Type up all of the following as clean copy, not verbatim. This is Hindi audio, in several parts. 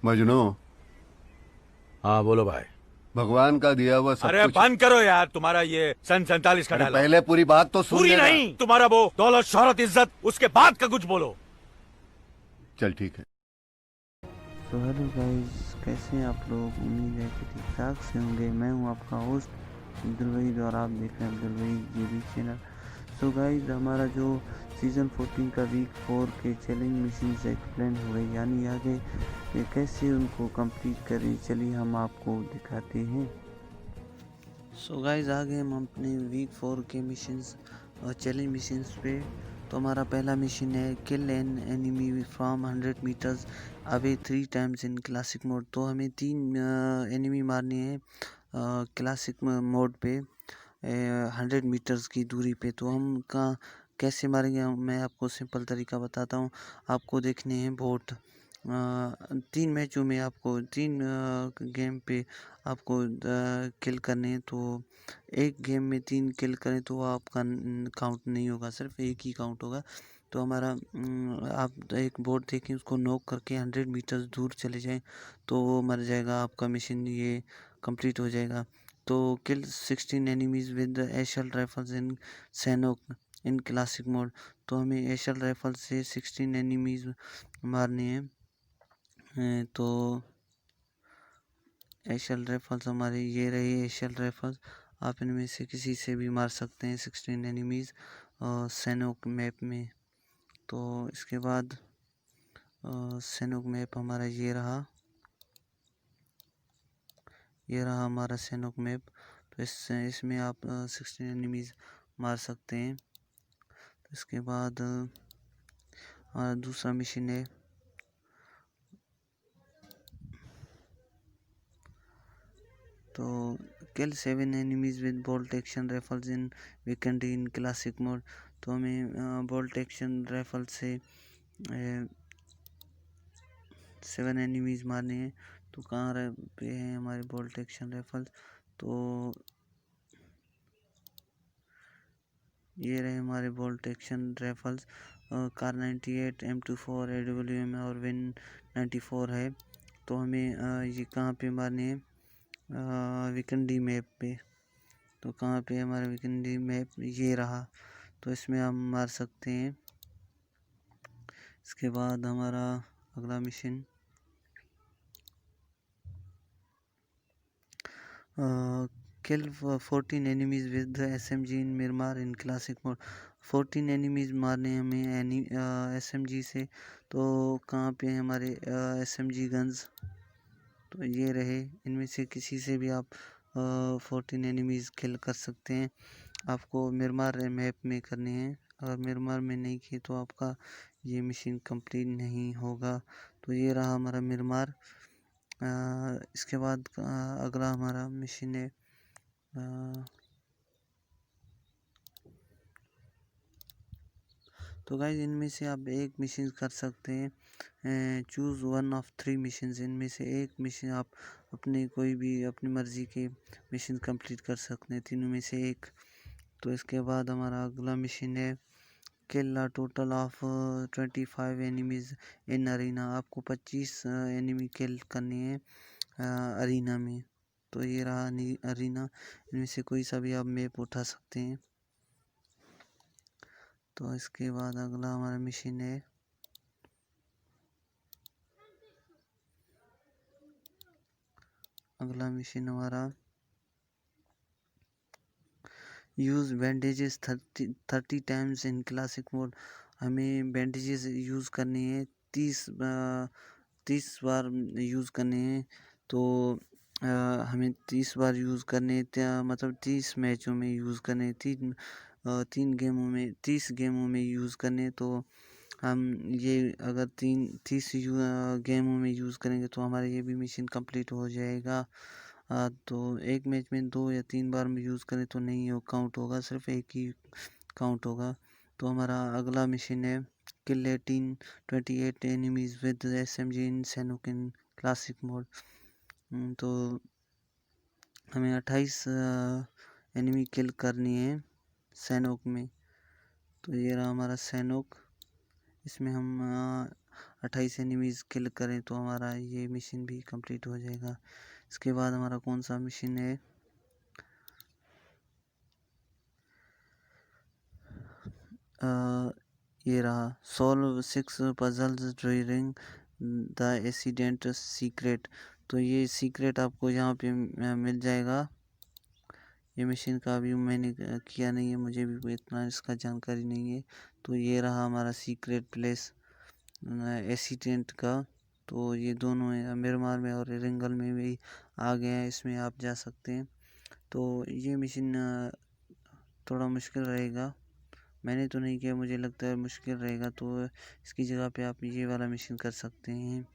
मजनू, हाँ बोलो भाई। भगवान का दिया हुआ सब अरे कुछ। बंद करो यार, तुम्हारा ये सन 47 का अरे डायलॉग। पहले पूरी बात तो सुन पूरी लेना। नहीं, तुम्हारा वो दौलत शोहरत इज्जत, उसके बाद का कुछ बोलो। चल ठीक है। तो हेलो गाइस, कैसे हैं आप लोग। उम्मीद है कि ठीक ठाक से होंगे। मैं हूं आपका होस्ट अब्दुल वहीद और आप देख रहे हैं अब्दुल वहीद ये भी चैनल। सो गाइस, हमारा जो सीज़न 14 का वीक 4 के चैलेंज मिशन से एक्सप्लेन हो गई, यानी आगे ये कैसे उनको कंप्लीट करें, चलिए हम आपको दिखाते हैं। सो गाइस, आगे हम अपने वीक 4 के मिशंस और चैलेंज मिशंस पे। तो हमारा पहला मिशन है kill an enemy from 100 metres away 3 times in classic mode. तो हमें 3 एनिमी मारने हैं क्लासिक मोड पे 100 मीटर्स की दूरी पे। तो हम कहाँ कैसे मारेंगे, मैं आपको सिंपल तरीका बताता हूँ। आपको देखने हैं बोट 3 मैचों में, आपको 3 गेम पे आपको किल करने हैं। तो एक गेम में 3 किल करें तो आपका काउंट नहीं होगा, सिर्फ एक ही काउंट होगा। तो हमारा आप एक बोर्ड देखें, उसको नॉक करके 100 मीटर्स दूर चले जाएं तो वो मर जाएगा, आपका मिशन ये कंप्लीट हो जाएगा। तो kill 16 enemies with assault rifles in Sanhok in classic mode. तो हमें एशल राइफल से 16 एनिमीज मारने हैं। तो एशल राइफल्स हमारे ये रहे एशल राइफल्स। आप इनमें से किसी से भी मार सकते हैं 16 एनिमीज सैनोक मैप में। तो इसके बाद सैनोक मैप हमारा ये रहा हमारा सैनोक मैप। तो इसमें आप 16 एनिमीज मार सकते हैं। तो इसके बाद हमारा दूसरा मिशन है तो किल 7 enemies with bolt action rifles in weekend in classic mode. तो हमें बोल्ट एक्शन राइफल से 7 एनिमीज मारने हैं। तो कहाँ पे हैं हमारे बोल्ट एक्शन राइफल्स, तो ये रहे हमारे bolt action rifles. Car 98 M24 AWM और विन 94 है। तो हमें ये कहाँ पे मारने हैं, विकंडी मैप पे। तो कहाँ पे हमारा विकंडी मैप, ये रहा। तो इसमें हम मार सकते हैं। इसके बाद हमारा अगला mission kill 14 enemies with SMG in Miramar in classic mode. 14 enemies मारने हमें SMG से। तो कहाँ पे हैं हमारे SMG गन्स, तो ये रहे। इनमें से किसी से भी आप 14 एनिमीज किल कर सकते हैं। आपको मिरमार मैप में करने हैं, अगर मिरमार में नहीं किए तो आपका ये मिशन कंप्लीट नहीं होगा। तो ये रहा हमारा मिरमार। इसके बाद अगला हमारा मिशन है तो गाइज, इनमें से आप एक मिशन कर सकते हैं। Choose one of 3 mission. इनमें से एक मिशन आप अपने कोई भी अपनी मर्ज़ी के मिशन कंप्लीट कर सकते हैं, तीनों में से एक। तो इसके बाद हमारा अगला मिशन है kill a total of 25 enemies in arena. आपको 25 एनिमी किल करने हैं अरीना में। तो ये रहा अरीना, इनमें से कोई सा भी आप मैप उठा सकते हैं। तो इसके बाद अगला हमारा मिशन है हमारा use bandages 30 times in classic mode. हमें बैंडेजेस यूज़ करने हैं 30 बार यूज़ करने हैं। तो हमें 30 बार यूज़ करने मतलब 30 मैचों में यूज़ करने, 30 गेमों में यूज़ करने। तो हम ये अगर 30 गेमों में यूज़ करेंगे तो हमारा ये भी मिशन कंप्लीट हो जाएगा। तो एक मैच में 2 या 3 बार में यूज़ करें तो नहीं हो काउंट होगा, सिर्फ एक ही काउंट होगा। तो हमारा अगला मिशन है किल 28 enemies with SMG in Sanhok in classic mode. तो हमें 28 एनिमी किल करनी है सैनोक में। तो ये रहा हमारा सैनोक। इसमें हम 28 एनिमीज किल करें तो हमारा ये मिशन भी कंप्लीट हो जाएगा। इसके बाद हमारा कौन सा मिशन है, ये रहा, solve 6 puzzles during the accident secret. तो ये सीक्रेट आपको यहाँ पे मिल जाएगा। ये मिशन का अभी मैंने किया नहीं है, मुझे भी इतना इसका जानकारी नहीं है। तो ये रहा हमारा सीक्रेट प्लेस एक्सीडेंट का। तो ये दोनों है, मिरमार में और रिंगल में भी आ गए हैं, इसमें आप जा सकते हैं। तो ये मिशन थोड़ा मुश्किल रहेगा, मैंने तो नहीं किया, मुझे लगता है मुश्किल रहेगा। तो इसकी जगह पे आप ये वाला मिशन कर सकते हैं।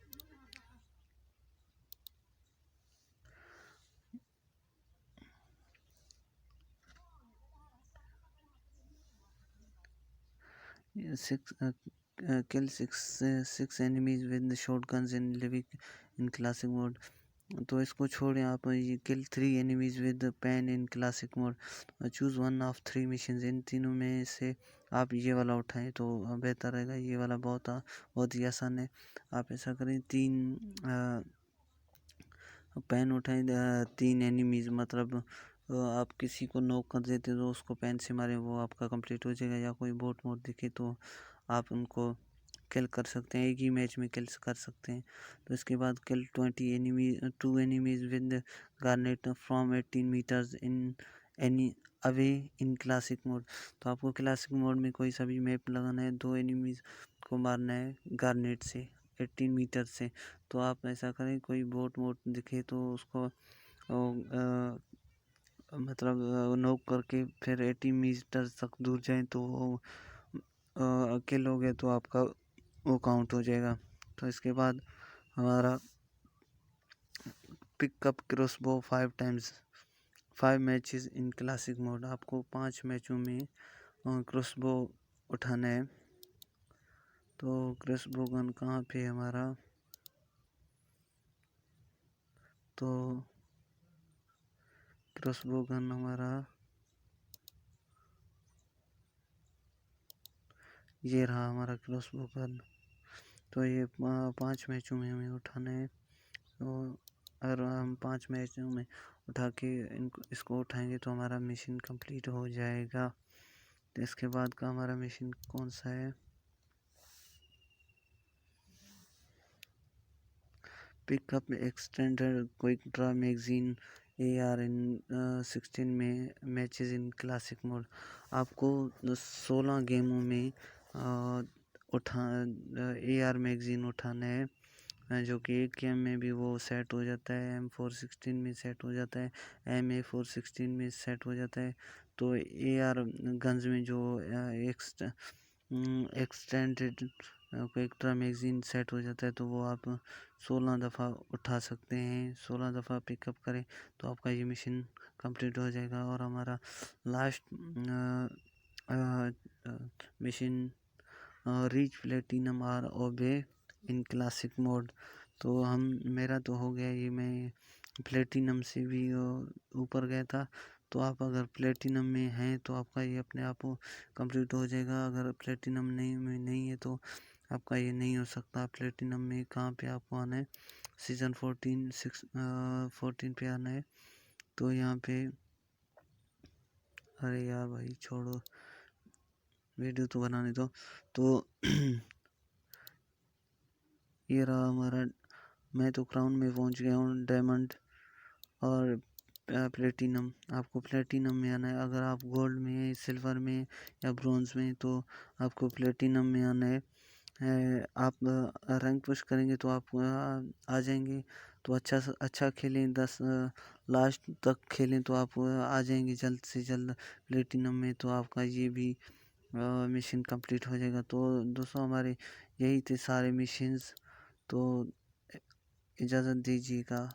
Kill six enemies with shotguns in living in classic mode। तो इसको छोड़ें आप, ये kill 3 enemies with pen in classic mode। Choose one of 3 missions, इन तीनों में से आप ये वाला उठाएं तो बेहतर रहेगा। ये वाला बहुत ही आसान है। आप ऐसा करें, 3 पेन उठाएं, 3 एनिमीज, मतलब आप किसी को नॉक कर देते तो उसको पेन से मारें, वो आपका कंप्लीट हो जाएगा। या कोई बोट मोड दिखे तो आप उनको किल कर सकते हैं, एक ही मैच में किल कर सकते हैं। तो इसके बाद kill 2 enemies with grenade from 18 metres in any away in classic mode. तो आपको क्लासिक मोड में कोई सा भी मैप लगाना है, 2 एनिमीज को मारना है गार्नेट से 18 मीटर से। तो आप ऐसा करें, कोई बोट मोट दिखे तो उसको मतलब नॉक करके फिर 80 मीटर तक दूर जाएं तो वो किल हो गया तो आपका वो काउंट हो जाएगा। तो इसके बाद हमारा pickup crossbow 5 times 5 matches in classic mode. आपको 5 मैचों में क्रॉसबो उठाना है। तो क्रॉसबो गन कहाँ पे है हमारा, तो क्रॉसबो गन हमारा ये रहा, हमारा क्रॉसबो गन। तो ये 5 मैचों में हमें उठाना है। तो अगर हम 5 मैचों में उठा के इसको उठाएंगे तो हमारा मिशन कंप्लीट हो जाएगा। तो इसके बाद का हमारा मिशन कौन सा है, pickup extended quick draw magazine AR इन 16 में मैचेस इन क्लासिक मोड। आपको 16 गेमों में उठा AR मैगजीन उठाना है, जो कि एक गेम में भी वो सेट हो जाता है, M416 में सेट हो जाता है, MA416 में सेट हो जाता है। तो AR गन्स में जो एक्सटेंडेड क्विक मैगजीन सेट हो जाता है तो वो आप 16 दफ़ा उठा सकते हैं। 16 दफ़ा पिकअप करें तो आपका ये मिशन कंप्लीट हो जाएगा। और हमारा last mission reach platinum or above in classic mode. तो मेरा तो हो गया ये, मैं प्लेटिनम से भी ऊपर गया था। तो आप अगर प्लेटिनम में हैं तो आपका ये अपने आप कंप्लीट हो जाएगा। अगर प्लेटिनम नहीं है तो आपका ये नहीं हो सकता। प्लेटिनम में कहाँ पे आपको आना है, सीज़न 14 पे आना है। तो यहाँ पे, अरे यार भाई छोड़ो, वीडियो तो बनाने दो। तो ये रहा हमारा, मैं तो क्राउन में पहुँच गया हूँ, डायमंड और प्लेटिनम। आपको प्लेटिनम में आना है। अगर आप गोल्ड में, सिल्वर में या ब्रॉन्ज में तो आपको प्लेटिनम में आना है। आप रैंक पुश करेंगे तो आप आ जाएंगे। तो अच्छा खेलें, 10 लास्ट तक खेलें तो आप आ जाएंगे जल्द से जल्द प्लेटिनम में। तो आपका ये भी मिशन कंप्लीट हो जाएगा। तो दोस्तों हमारे यही थे सारे मिशंस। तो इजाज़त दीजिएगा।